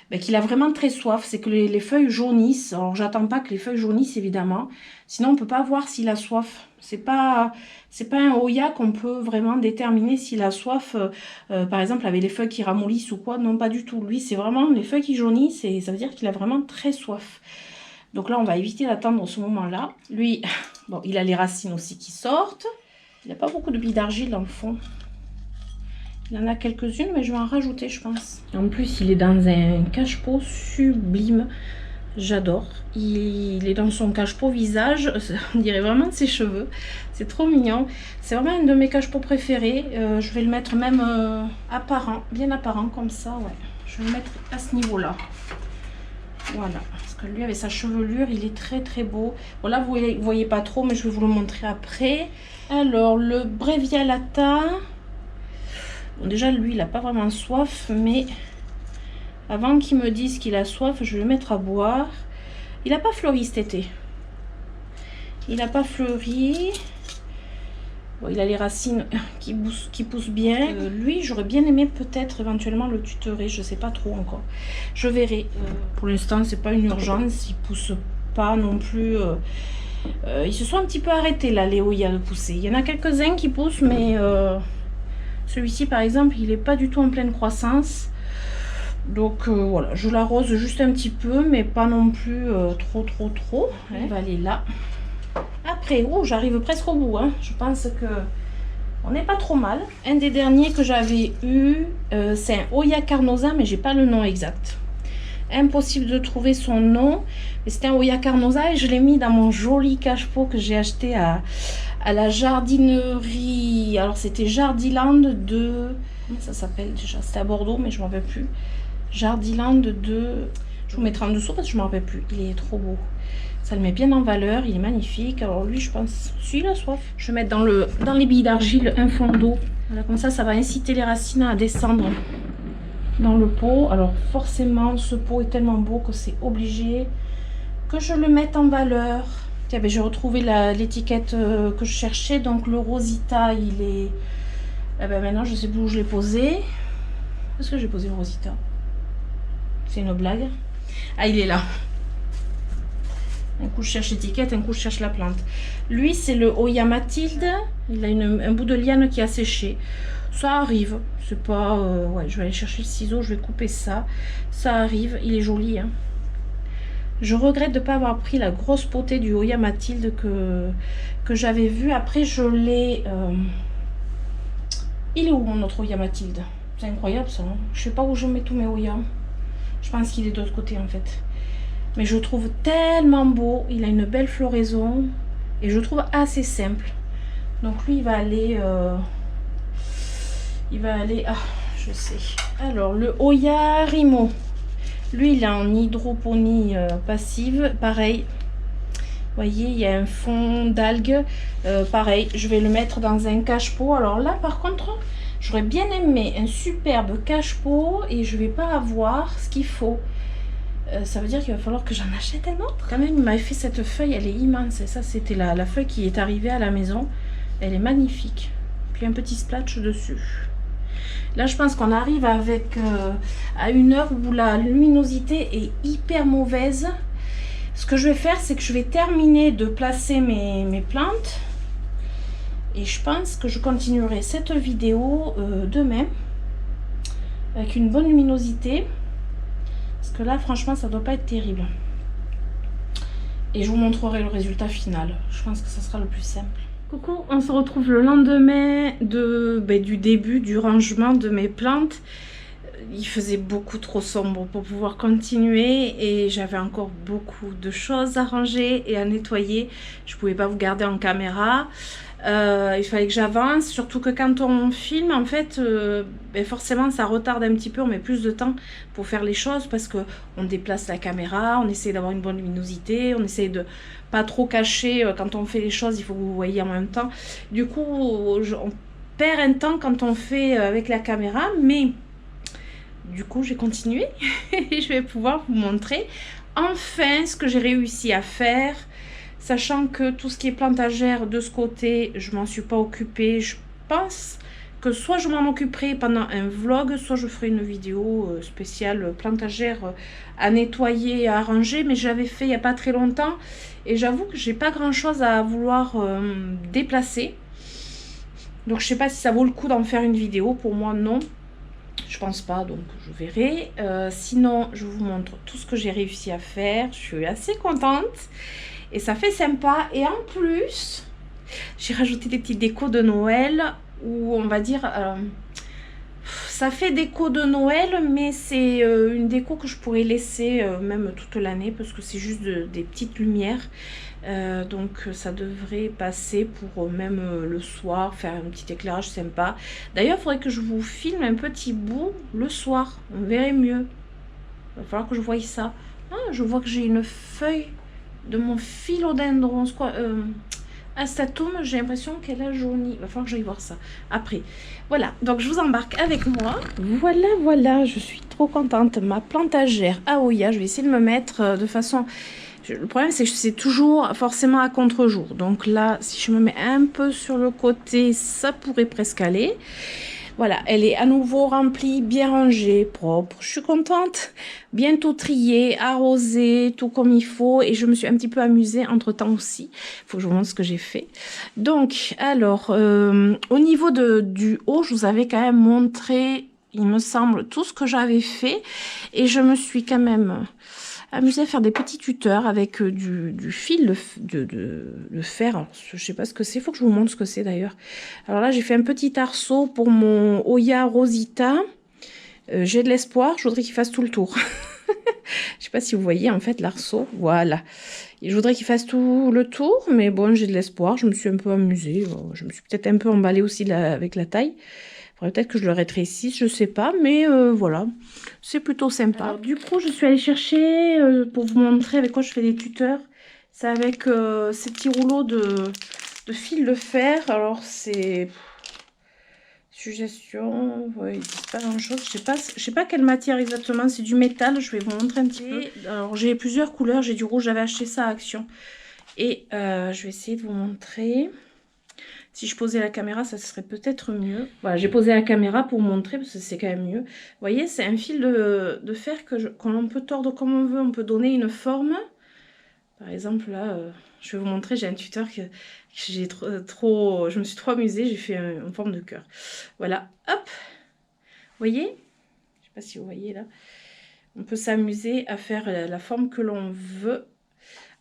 vraiment très soif. C'est que les feuilles jaunissent. Alors, j'attends pas que les feuilles jaunissent, évidemment. Sinon, on ne peut pas voir s'il a soif. C'est pas un Oya qu'on peut vraiment déterminer s'il a soif, par exemple avec les feuilles qui ramollissent ou quoi. Non, pas du tout. Lui, c'est vraiment les feuilles qui jaunissent et ça veut dire qu'il a vraiment très soif. Donc là, on va éviter d'attendre ce moment-là. Lui, bon, il a les racines aussi qui sortent. Il n'a pas beaucoup de billes d'argile dans le fond. Il en a quelques-unes, mais je vais en rajouter, je pense. En plus, il est dans un cache-pot sublime. J'adore. Il est dans son cache-pot visage. On dirait vraiment de ses cheveux. C'est trop mignon. C'est vraiment un de mes cache-pots préférés. Je vais le mettre même apparent. Bien apparent comme ça. Ouais. Je vais le mettre à ce niveau-là. Voilà. Parce que lui, avec sa chevelure, il est très très beau. Bon, là, vous voyez pas trop, mais je vais vous le montrer après. Alors, le Brevialata. Bon, déjà, lui, il n'a pas vraiment soif, mais... Avant qu'il me dise qu'il a soif, je vais le mettre à boire. Il n'a pas fleuri cet été. Il n'a pas fleuri. Bon, il a les racines qui poussent bien. Lui, j'aurais bien aimé peut-être éventuellement le tutorer. Je ne sais pas trop encore. Je verrai. Pour l'instant, c'est pas une urgence. Il ne pousse pas non plus. Ils se sont un petit peu arrêtés là, les Oya de pousser. Il y en a quelques-uns qui poussent, mais celui-ci, par exemple, il n'est pas du tout en pleine croissance. Donc voilà, je l'arrose juste un petit peu, mais pas non plus trop. On va aller là. Après, oh, j'arrive presque au bout. Hein. Je pense que On n'est pas trop mal. Un des derniers que j'avais eu, c'est un Oya Carnosa, mais j'ai pas le nom exact. Impossible de trouver son nom. Mais c'était un Oya Carnosa et je l'ai mis dans mon joli cache-pot que j'ai acheté à la jardinerie. Alors c'était Jardiland de... Comment ça s'appelle déjà? C'était à Bordeaux, mais je m'en rappelle plus. Jardiland de... Je vous mettrai en dessous parce que je m'en rappelle plus. Il est trop beau. Ça le met bien en valeur, il est magnifique. Alors lui, je pense, si il a soif. Je vais mettre dans les billes d'argile un fond d'eau. Voilà, comme ça va inciter les racines à descendre dans le pot. Alors forcément, ce pot est tellement beau que c'est obligé que je le mette en valeur. Tiens, ben, j'ai retrouvé l'étiquette que je cherchais. Donc le Rosita, il est... Eh ben, maintenant, je sais plus où je l'ai posé. Où est-ce que j'ai posé le Rosita? C'est une blague. Ah, il est là. Un coup je cherche l'étiquette, un coup je cherche la plante. Lui c'est le Oya Mathilde. Il a un bout de liane qui a séché. Ça arrive. C'est pas... ouais, je vais aller chercher le ciseau, je vais couper ça. Ça arrive, il est joli. Hein. Je regrette de ne pas avoir pris la grosse potée du Oya Mathilde que j'avais vu. Après je l'ai... Il est où mon autre Oya Mathilde? C'est incroyable ça. Hein. Je sais pas où je mets tous mes Oya. Je pense qu'il est de l'autre côté en fait. Mais je trouve tellement beau. Il a une belle floraison. Et je trouve assez simple. Donc lui, il va aller... Ah, je sais. Alors, le Oya Rimo. Lui, il est en hydroponie passive. Pareil. Vous voyez, il y a un fond d'algues. Pareil, je vais le mettre dans un cache-pot. Alors là, par contre, j'aurais bien aimé un superbe cache-pot. Et je ne vais pas avoir ce qu'il faut. Ça veut dire qu'il va falloir que j'en achète un autre. Quand même, il m'avait fait cette feuille, elle est immense. Et ça, c'était la feuille qui est arrivée à la maison. Elle est magnifique. Puis un petit splash dessus. Là, je pense qu'on arrive avec à une heure où la luminosité est hyper mauvaise. Ce que je vais faire, c'est que je vais terminer de placer mes plantes. Et je pense que je continuerai cette vidéo demain. Avec une bonne luminosité. Parce que là, franchement, ça doit pas être terrible. Et je vous montrerai le résultat final. Je pense que ça sera le plus simple. Coucou, on se retrouve le lendemain du début du rangement de mes plantes. Il faisait beaucoup trop sombre pour pouvoir continuer et j'avais encore beaucoup de choses à ranger et à nettoyer. Je ne pouvais pas vous garder en caméra. Il fallait que j'avance, surtout que quand on filme, en fait, forcément ça retarde un petit peu, on met plus de temps pour faire les choses parce que on déplace la caméra, on essaie d'avoir une bonne luminosité, on essaie de pas trop cacher quand on fait les choses, il faut que vous voyez en même temps. Du coup, on perd un temps quand on fait avec la caméra, mais du coup j'ai continué et je vais pouvoir vous montrer enfin ce que j'ai réussi à faire. Sachant que tout ce qui est plantagère de ce côté, je m'en suis pas occupée. Je pense que soit je m'en occuperai pendant un vlog, soit je ferai une vidéo spéciale plantagère à nettoyer et à arranger. Mais je l'avais fait il n'y a pas très longtemps. Et j'avoue que j'ai pas grand chose à vouloir déplacer. Donc je sais pas si ça vaut le coup d'en faire une vidéo. Pour moi non. Je pense pas, donc je verrai. Sinon, je vous montre tout ce que j'ai réussi à faire. Je suis assez contente. Et ça fait sympa. Et en plus, j'ai rajouté des petites décos de Noël. Où on va dire... ça fait déco de Noël, mais c'est une déco que je pourrais laisser même toute l'année. Parce que c'est juste des petites lumières. Donc ça devrait passer pour même le soir, faire un petit éclairage sympa. D'ailleurs, il faudrait que je vous filme un petit bout le soir. On verrait mieux. Il va falloir que je voie ça. Ah, je vois que j'ai une feuille de mon philodendron Astatum, j'ai l'impression qu'elle a jauni. Il va falloir que j'aille voir ça après. Voilà, donc je vous embarque avec moi. Voilà, je suis trop contente. Ma plantagère Aoya, je vais essayer de me mettre de façon... Le problème, c'est que c'est toujours forcément à contre-jour. Donc là, si je me mets un peu sur le côté, ça pourrait presque aller. Voilà, elle est à nouveau remplie, bien rangée, propre. Je suis contente. Bientôt triée, arrosée, tout comme il faut. Et je me suis un petit peu amusée entre-temps aussi. Il faut que je vous montre ce que j'ai fait. Donc, alors, au niveau du haut, je vous avais quand même montré, il me semble, tout ce que j'avais fait. Et je me suis quand même amusée à faire des petits tuteurs avec du fil de fer. Alors, je sais pas ce que c'est, il faut que je vous montre ce que c'est d'ailleurs. Alors là, j'ai fait un petit arceau pour mon Oya Rosita. J'ai de l'espoir, je voudrais qu'il fasse tout le tour. Je sais pas si vous voyez en fait l'arceau, voilà. Et je voudrais qu'il fasse tout le tour, mais bon, j'ai de l'espoir, je me suis un peu amusée. Je me suis peut-être un peu emballée aussi avec la taille. Peut-être que je le rétrécisse, je sais pas, mais voilà, c'est plutôt sympa. Alors, du coup, je suis allée chercher, pour vous montrer avec quoi je fais des tuteurs, c'est avec ces petits rouleaux de fil de fer. Alors, c'est... Suggestion, ouais, ils disent pas grand chose, je sais pas quelle matière exactement, c'est du métal, je vais vous montrer un petit peu. Alors, j'ai plusieurs couleurs, j'ai du rouge, j'avais acheté ça à Action. Et je vais essayer de vous montrer... Si je posais la caméra, ça serait peut-être mieux. Voilà, j'ai posé la caméra pour vous montrer parce que c'est quand même mieux. Vous voyez, c'est un fil de fer que l'on peut tordre comme on veut. On peut donner une forme. Par exemple, là, je vais vous montrer. J'ai un tuteur que j'ai je me suis trop amusée. J'ai fait une forme de cœur. Voilà, hop. Vous voyez? Je ne sais pas si vous voyez là. On peut s'amuser à faire la forme que l'on veut.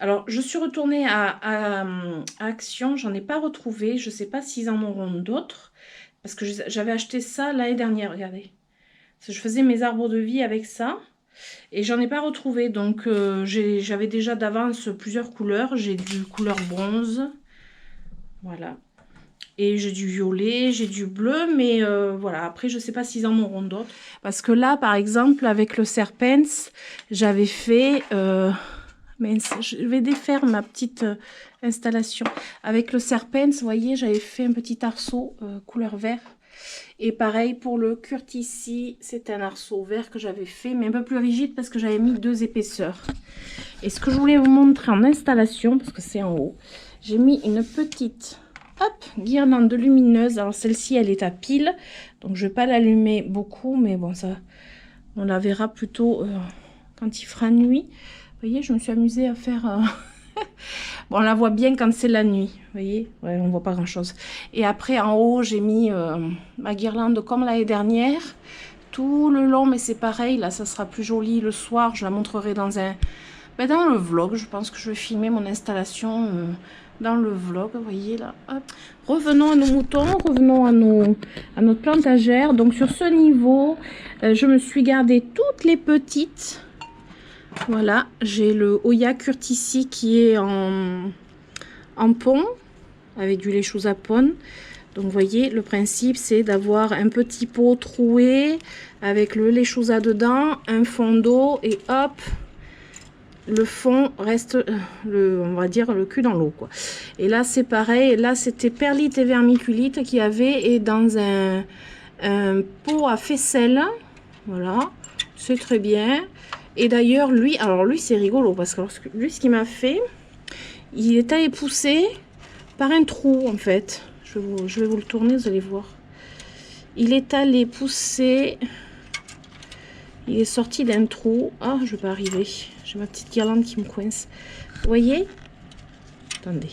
Alors, je suis retournée à Action, j'en ai pas retrouvé. Je sais pas s'ils en auront d'autres. Parce que j'avais acheté ça l'année dernière, regardez. Je faisais mes arbres de vie avec ça. Et j'en ai pas retrouvé. Donc, j'avais déjà d'avance plusieurs couleurs. J'ai du couleur bronze. Voilà. Et j'ai du violet, j'ai du bleu. Mais voilà, après, je sais pas s'ils en auront d'autres. Parce que là, par exemple, avec le Serpens, j'avais fait... Mais je vais défaire ma petite installation. Avec le Serpens, vous voyez, j'avais fait un petit arceau couleur vert. Et pareil pour le Curtici, c'est un arceau vert que j'avais fait, mais un peu plus rigide parce que j'avais mis 2 épaisseurs. Et ce que je voulais vous montrer en installation, parce que c'est en haut, j'ai mis une petite guirlande lumineuse. Alors celle-ci, elle est à pile, donc je ne vais pas l'allumer beaucoup, mais bon, ça, on la verra plutôt quand il fera nuit. Vous voyez, je me suis amusée à faire... bon, on la voit bien quand c'est la nuit. Vous voyez, ouais, on voit pas grand-chose. Et après, en haut, j'ai mis ma guirlande comme l'année dernière. Tout le long, mais c'est pareil. Là, ça sera plus joli le soir. Je la montrerai dans dans le vlog. Je pense que je vais filmer mon installation dans le vlog. Vous voyez, là. Hop. Revenons à nos moutons. Revenons à notre plantagère. Donc, sur ce niveau, je me suis gardé toutes les petites... Voilà, j'ai le Oya Curtici qui est en pont avec du lait chusapone. Donc vous voyez, le principe c'est d'avoir un petit pot troué avec le lait chousa dedans, un fond d'eau et hop, le fond reste, on va dire, le cul dans l'eau quoi. Et là c'est pareil, là c'était perlite et vermiculite qui avait et dans un pot à faisselle. Voilà, c'est très bien. Et d'ailleurs, lui, alors lui, c'est rigolo parce que lui, ce qu'il m'a fait, il est allé pousser par un trou en fait. Je vais vous le tourner, vous allez voir. Il est allé pousser, il est sorti d'un trou. Ah, je vais pas arriver. J'ai ma petite guirlande qui me coince. Vous voyez? Attendez.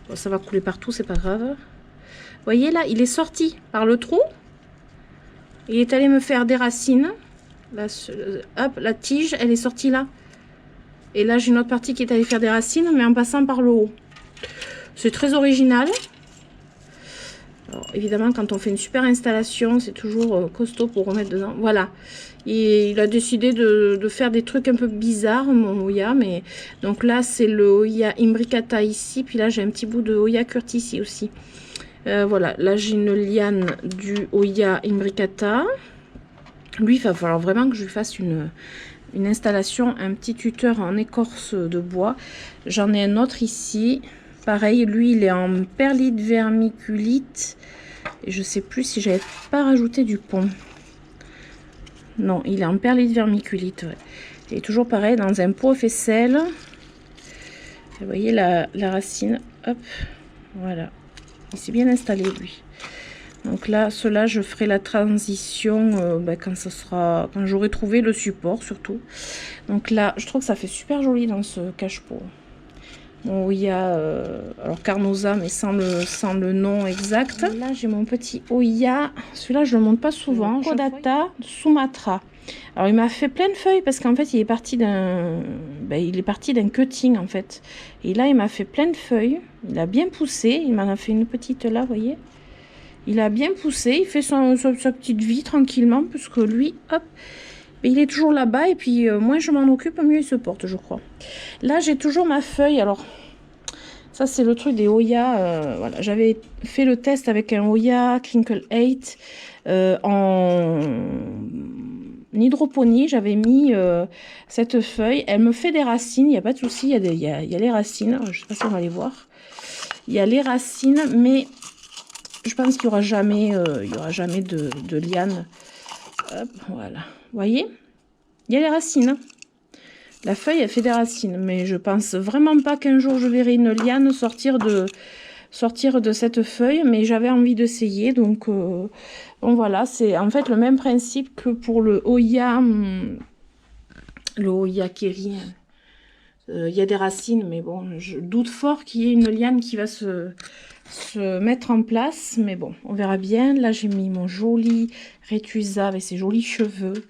Bon, ça va couler partout, c'est pas grave. Vous voyez là, il est sorti par le trou. Il est allé me faire des racines. Là, hop, la tige, elle est sortie là. Et là, j'ai une autre partie qui est allée faire des racines, mais en passant par le haut. C'est très original. Alors, évidemment, quand on fait une super installation, c'est toujours costaud pour remettre dedans. Voilà. Et il a décidé de faire des trucs un peu bizarres, mon Oya. Mais... Donc là, c'est le Oya Imbricata ici. Puis là, j'ai un petit bout de Oya Curtici aussi. Voilà. Là, j'ai une liane du Oya Imbricata. Lui, il va falloir vraiment que je lui fasse une installation, un petit tuteur en écorce de bois. J'en ai un autre ici. Pareil, lui, il est en perlite vermiculite. Et je sais plus si j'avais pas rajouté du pont. Non, il est en perlite vermiculite. Ouais. Et toujours pareil, dans un pot à faisselle. Vous voyez la racine. Hop, voilà. Il s'est bien installé, lui. Donc là, cela, je ferai la transition quand j'aurai trouvé le support, surtout. Donc là, je trouve que ça fait super joli dans ce cache-pot. Mon Oya, alors Carnosa, mais sans le nom exact. Là, j'ai mon petit Oya. Celui-là, je le montre pas souvent. Kodata Sumatra. Alors, il m'a fait plein de feuilles parce qu'en fait, il est parti d'un cutting, en fait. Et là, il m'a fait plein de feuilles. Il a bien poussé. Il m'en a fait une petite là, vous voyez. Il a bien poussé. Il fait sa petite vie tranquillement parce que lui, hop, il est toujours là-bas. Et puis, moins je m'en occupe, mieux il se porte, je crois. Là, j'ai toujours ma feuille. Alors, ça, c'est le truc des Oya. Voilà, j'avais fait le test avec un Oya Crinkle 8 en hydroponie. J'avais mis cette feuille. Elle me fait des racines. Il n'y a pas de souci. Il y a les racines. Alors, je ne sais pas si on va les voir. Il y a les racines, mais je pense qu'il n'y aura jamais, de liane. Hop, voilà. Vous voyez? Il y a les racines. La feuille, elle fait des racines, mais je pense vraiment pas qu'un jour je verrai une liane sortir de cette feuille, mais j'avais envie d'essayer, donc voilà, c'est en fait le même principe que pour le Oya Keri. Il y a des racines, mais bon, je doute fort qu'il y ait une liane qui va se mettre en place, mais bon, on verra bien. Là, j'ai mis mon joli Rétusa avec ses jolis cheveux,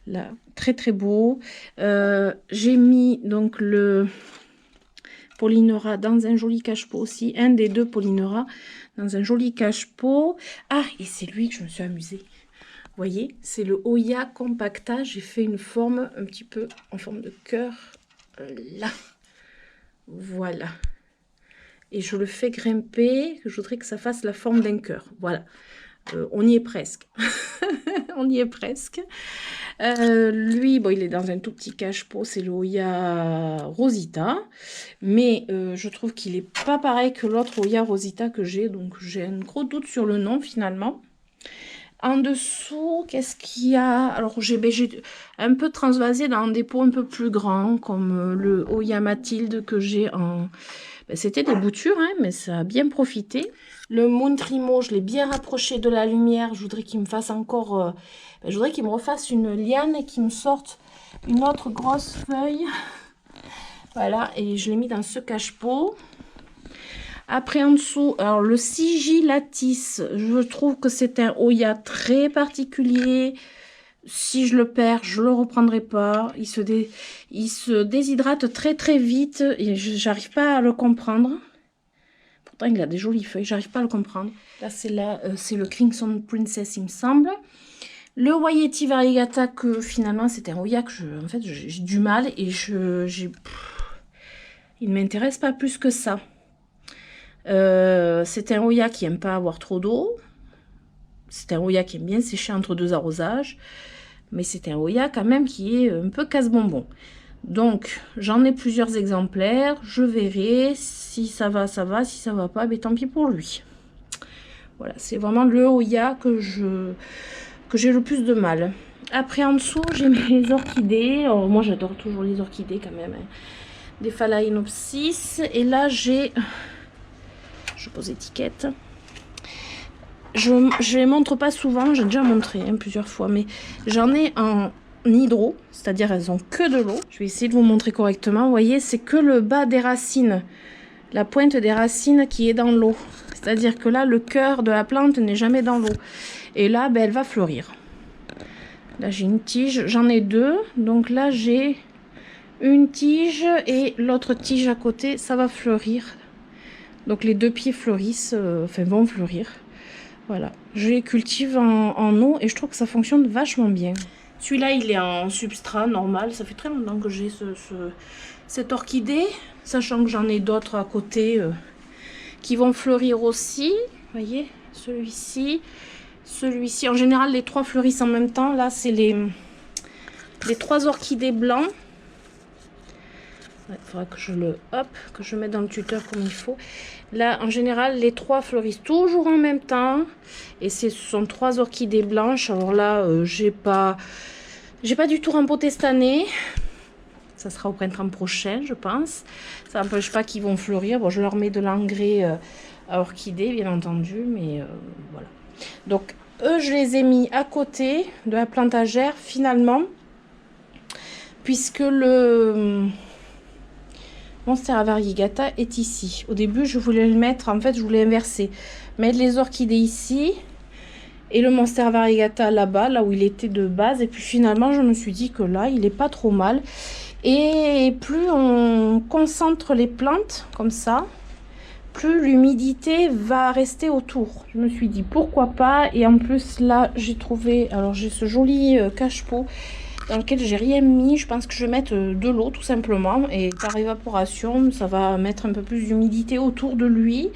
là, très très beau. J'ai mis donc le Polynera dans un joli cache-pot aussi, un des deux Polynera dans un joli cache-pot. Ah, et c'est lui que je me suis amusée. Vous voyez, c'est le Oya Compacta. J'ai fait une forme un petit peu en forme de cœur, là. Voilà. Et je le fais grimper. Je voudrais que ça fasse la forme d'un cœur. Voilà. On y est presque. On y est presque. Lui, bon, il est dans un tout petit cache-pot. C'est le Oya Rosita. Mais je trouve qu'il n'est pas pareil que l'autre Oya Rosita que j'ai. Donc, j'ai un gros doute sur le nom, finalement. En dessous, qu'est-ce qu'il y a? Alors, j'ai un peu transvasé dans des pots un peu plus grands, comme le Oya Mathilde que j'ai en... Ben, c'était des boutures, hein, mais ça a bien profité. Le Montrimo, je l'ai bien rapproché de la lumière. Je voudrais qu'il me fasse encore... je voudrais qu'il me refasse une liane et qu'il me sorte une autre grosse feuille. Voilà, et je l'ai mis dans ce cache-pot. Après, en dessous, alors le Sigillatis, je trouve que c'est un Oya très particulier. Si je le perds, je le reprendrai pas. Il se déshydrate très très vite et j'arrive pas à le comprendre. Pourtant, il a des jolies feuilles, j'arrive pas à le comprendre. Là, c'est le Crimson Princess, il me semble. Le Wayeti Variegata, que finalement, c'était un Oya que en fait, j'ai du mal et il ne m'intéresse pas plus que ça. C'est un Oya qui aime pas avoir trop d'eau. C'est un Oya qui aime bien sécher entre deux arrosages. Mais c'est un Oya quand même qui est un peu casse-bonbon. Donc, j'en ai plusieurs exemplaires. Je verrai. Si ça va, ça va. Si ça va pas, ben, tant pis pour lui. Voilà, c'est vraiment le Oya que j'ai le plus de mal. Après, en dessous, j'ai mes orchidées. Alors, moi, j'adore toujours les orchidées quand même. Hein. Des Phalaenopsis. Et là, j'ai... Je pose étiquette. Je ne les montre pas souvent, j'ai déjà montré hein, plusieurs fois, mais j'en ai en hydro, c'est-à-dire elles ont que de l'eau. Je vais essayer de vous montrer correctement. Vous voyez, c'est que le bas des racines, la pointe des racines qui est dans l'eau. C'est-à-dire que là, le cœur de la plante n'est jamais dans l'eau. Et là, ben, elle va fleurir. Là, j'ai une tige, j'en ai deux. Donc là, j'ai une tige et l'autre tige à côté, ça va fleurir. Donc les deux pieds fleurissent, vont fleurir. Voilà, je les cultive en eau et je trouve que ça fonctionne vachement bien. Celui-là, il est en substrat normal. Ça fait très longtemps que j'ai cette orchidée, sachant que j'en ai d'autres à côté qui vont fleurir aussi. Vous voyez, celui-ci, celui-ci. En général, les trois fleurissent en même temps. Là, c'est les trois orchidées blancs. Il faudra que je mette dans le tuteur comme il faut. Là, en général, les trois fleurissent toujours en même temps. Et ce sont trois orchidées blanches. Alors là, j'ai pas du tout rempoté cette année. Ça sera au printemps prochain, je pense. Ça n'empêche pas qu'ils vont fleurir. Bon, je leur mets de l'engrais à orchidées, bien entendu. Mais voilà. Donc, eux, je les ai mis à côté de la plantagère, finalement. Puisque Monstera variegata est ici. Au début, je voulais le mettre, en fait, je voulais inverser. Mettre les orchidées ici et le Monstera variegata là-bas, là où il était de base. Et puis finalement, je me suis dit que là, il est pas trop mal. Et plus on concentre les plantes comme ça, plus l'humidité va rester autour. Je me suis dit pourquoi pas. Et en plus là j'ai trouvé, alors j'ai ce joli cache-pot dans lequel j'ai rien mis. Je pense que je vais mettre de l'eau tout simplement, et par évaporation ça va mettre un peu plus d'humidité autour de lui.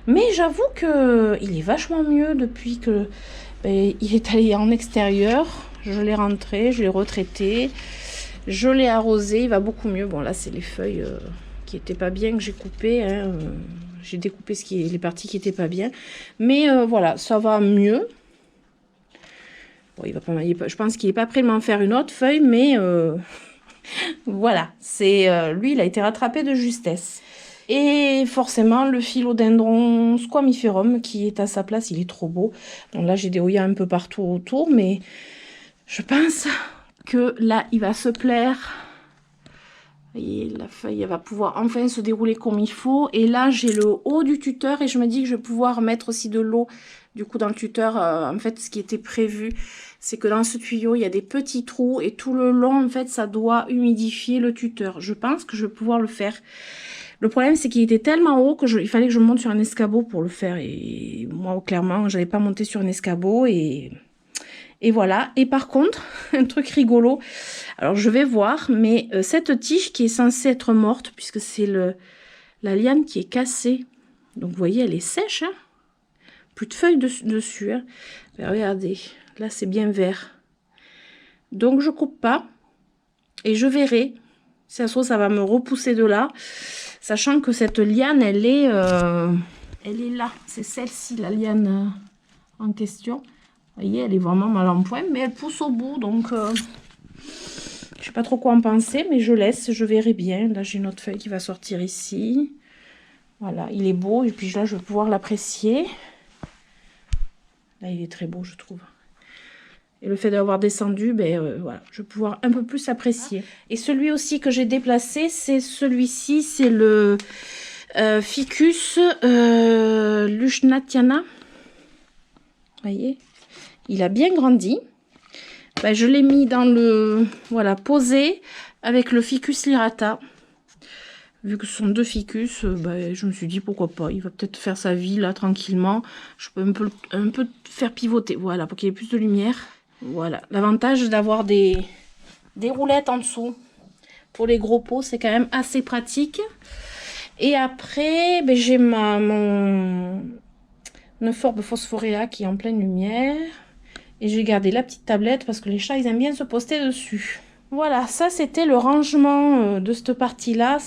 Mais j'avoue que il est vachement mieux depuis que il est allé en extérieur. Je l'ai rentré, je l'ai retraité, je l'ai arrosé, il va beaucoup mieux. Bon là c'est les feuilles qui étaient pas bien que j'ai coupées, hein. J'ai découpé les parties qui étaient pas bien. Mais voilà, ça va mieux. Bon, je pense qu'il n'est pas prêt de m'en faire une autre feuille, mais voilà. Lui, il a été rattrapé de justesse. Et forcément, le philodendron squamiferum qui est à sa place, il est trop beau. Donc là, j'ai des hoya un peu partout autour, mais je pense que là, il va se plaire. Et la feuille elle va pouvoir enfin se dérouler comme il faut. Et là j'ai le haut du tuteur et je me dis que je vais pouvoir mettre aussi de l'eau du coup dans le tuteur. En fait ce qui était prévu c'est que dans ce tuyau il y a des petits trous et tout le long en fait ça doit humidifier le tuteur. Je pense que je vais pouvoir le faire. Le problème c'est qu'il était tellement haut que il fallait que je monte sur un escabeau pour le faire. Et moi clairement j'avais pas monté sur un escabeau et voilà. Et par contre, un truc rigolo, alors je vais voir, mais cette tige qui est censée être morte, puisque c'est la liane qui est cassée, donc vous voyez, elle est sèche, hein, plus de feuilles dessus, hein. Mais regardez, là c'est bien vert. Donc je coupe pas, et je verrai si ça se trouve ça va me repousser de là, sachant que cette liane, elle est là, c'est celle-ci, la liane en question. Vous voyez, elle est vraiment mal en point, mais elle pousse au bout, donc je sais pas trop quoi en penser, mais je laisse, je verrai bien. Là, j'ai une autre feuille qui va sortir ici. Voilà, il est beau, et puis là, je vais pouvoir l'apprécier. Là, il est très beau, je trouve. Et le fait d'avoir descendu, voilà, je vais pouvoir un peu plus apprécier. Et celui aussi que j'ai déplacé, c'est celui-ci, c'est le Ficus Lushnatiana. Vous voyez ? Il a bien grandi. Je l'ai mis dans le... Voilà, posé avec le Ficus lirata. Vu que ce sont deux ficus, je me suis dit pourquoi pas. Il va peut-être faire sa vie là tranquillement. Je peux un peu faire pivoter. Voilà, pour qu'il y ait plus de lumière. Voilà. L'avantage d'avoir des roulettes en dessous pour les gros pots, c'est quand même assez pratique. Et après, j'ai mon Euphorbia phosphorea qui est en pleine lumière. Et j'ai gardé la petite tablette parce que les chats, ils aiment bien se poster dessus. Voilà, ça c'était le rangement de cette partie-là.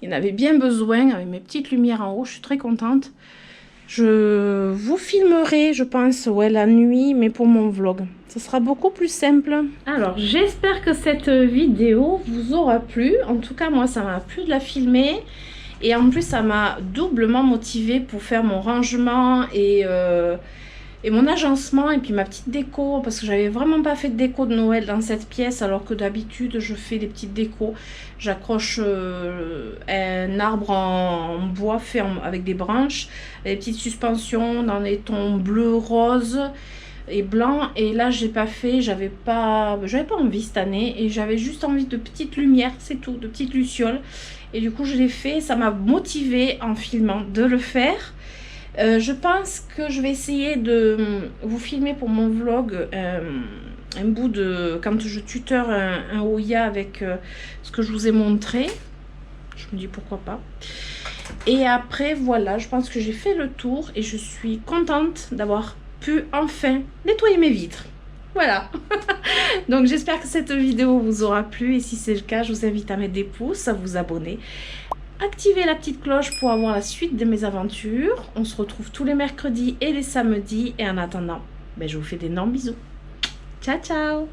Il en avait bien besoin avec mes petites lumières en haut. Je suis très contente. Je vous filmerai, je pense, ouais, la nuit, mais pour mon vlog. Ce sera beaucoup plus simple. Alors, j'espère que cette vidéo vous aura plu. En tout cas, moi, ça m'a plu de la filmer. Et en plus, ça m'a doublement motivée pour faire mon rangement et mon agencement et puis ma petite déco, parce que j'avais vraiment pas fait de déco de Noël dans cette pièce, alors que d'habitude je fais des petites décos. J'accroche un arbre en bois fait avec des branches, des petites suspensions dans les tons bleu, rose et blanc. Et là j'ai pas fait, j'avais pas envie cette année, et j'avais juste envie de petites lumières, c'est tout, de petites lucioles. Et du coup je l'ai fait, ça m'a motivée en filmant de le faire. Je pense que je vais essayer de vous filmer pour mon vlog un bout de quand je tuteur un Hoya avec ce que je vous ai montré. Je me dis pourquoi pas. Et après voilà, je pense que j'ai fait le tour et je suis contente d'avoir pu enfin nettoyer mes vitres. Voilà. Donc j'espère que cette vidéo vous aura plu, et si c'est le cas, je vous invite à mettre des pouces, à vous abonner. Activez la petite cloche pour avoir la suite de mes aventures. On se retrouve tous les mercredis et les samedis. Et en attendant, je vous fais d'énormes bisous. Ciao, ciao!